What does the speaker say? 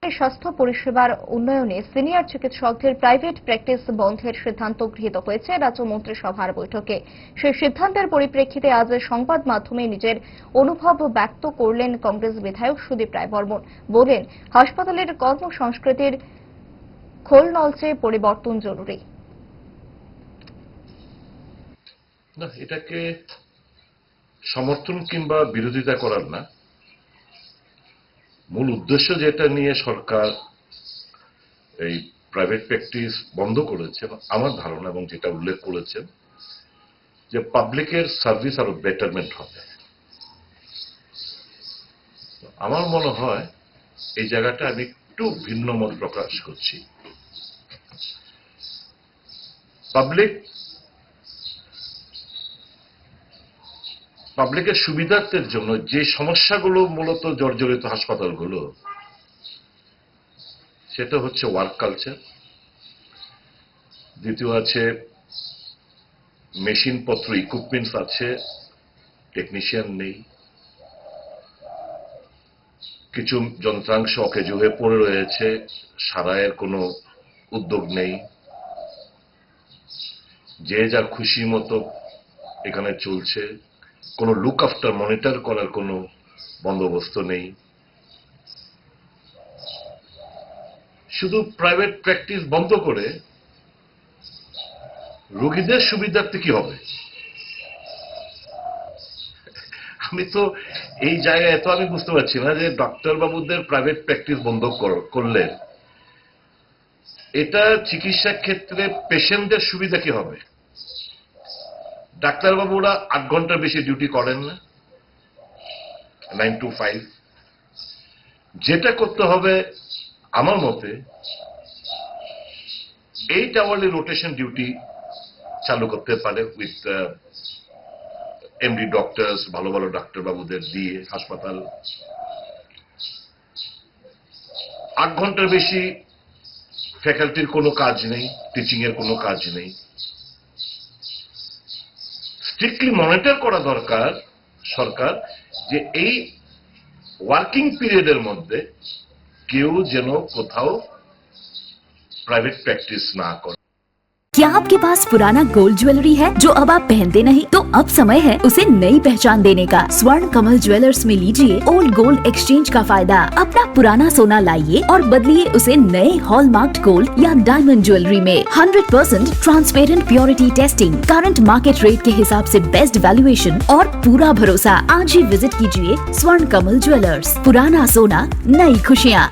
স্বাস্থ্য পরিষেবার উন্নয়নে সিনিয়র চিকিৎসকদের প্রাইভেট প্র্যাকটিস বন্ধের সিদ্ধান্ত গৃহীত হয়েছে রাজ্য মন্ত্রিসভার বৈঠকে। সেই সিদ্ধান্তের পরিপ্রেক্ষিতে আজ সংবাদ মাধ্যমে নিজের অনুভব ব্যক্ত করলেন কংগ্রেস বিধায়ক সুদীপ রায় বর্মন। বলেন, হাসপাতালের কর্মসংস্কৃতির খোলনলচে পরিবর্তন জরুরি। এটাকে সমর্থন কিংবা বিরোধিতা করার না, মূল উদ্দেশ্য যেটা নিয়ে সরকার এই প্রাইভেট প্র্যাকটিস বন্ধ করেছে আমার ধারণা, এবং যেটা উল্লেখ করেছেন যে পাবলিকের সার্ভিস আরো বেটারমেন্ট হবে। আমার মনে হয় এই জায়গাটা আমি একটু ভিন্ন মত প্রকাশ করছি। পাবলিকের সুবিধার্থের জন্য যে সমস্যাগুলো মূলত জর্জরিত হাসপাতালগুলো, সেটা হচ্ছে ওয়ার্ক কালচার, দ্বিতীয় আছে মেশিনপত্র ইকুইপমেন্টস আছে, টেকনিশিয়ান নেই, কিছু যন্ত্রাংশ অকেজো হয়ে পড়ে রয়েছে, সারাইয়ের কোনো উদ্যোগ নেই, যে যার খুশি মতো এখানে চলছে, কোনো লুক আফটার মনিটর করার কোনো বন্দোবস্ত নেই। শুধু প্রাইভেট প্র্যাকটিস বন্ধ করে রোগীদের সুবিধার্থে কি হবে? আমি তো এই জায়গায় এত আমি বুঝতে পারছি না যে ডাক্তার বাবুদের প্রাইভেট প্র্যাকটিস বন্ধ করলে এটা চিকিৎসা ক্ষেত্রে পেশেন্টদের সুবিধা কি হবে? ডাক্তারবাবুরা 8 ঘন্টার বেশি ডিউটি করেন না, 9 to 5। যেটা করতে হবে আমার মতে 8 আওয়ারলি রোটেশন ডিউটি চালু করতে পারে উইথ এমডি ডক্টরস, ভালো ভালো ডাক্তারবাবুদের দিয়ে হাসপাতাল। 8 ঘন্টার বেশি ফ্যাকাল্টির কোনো কাজ নেই, টিচিং এর কোনো কাজ নেই। স্ট্রিক্টলি মনিটর করা দরকার সরকার যে এই ওয়ার্কিং পিরিয়ডের মধ্যে কেউ যেন কোথাও প্রাইভেট প্র্যাকটিস না করে। क्या आपके पास पुराना गोल्ड ज्वेलरी है जो अब आप पहनते नहीं? तो अब समय है उसे नई पहचान देने का। स्वर्ण कमल ज्वेलर्स में लीजिए ओल्ड गोल्ड एक्सचेंज का फायदा। अपना पुराना सोना लाइए और बदलिए उसे नए हॉलमार्क्ड गोल्ड या डायमंड ज्वेलरी में। 100% transparent purity testing, current market rate के हिसाब से बेस्ट वैल्यूएशन और पूरा भरोसा। आज ही विजिट कीजिए स्वर्ण कमल ज्वेलर्स। पुराना सोना, नई खुशियाँ।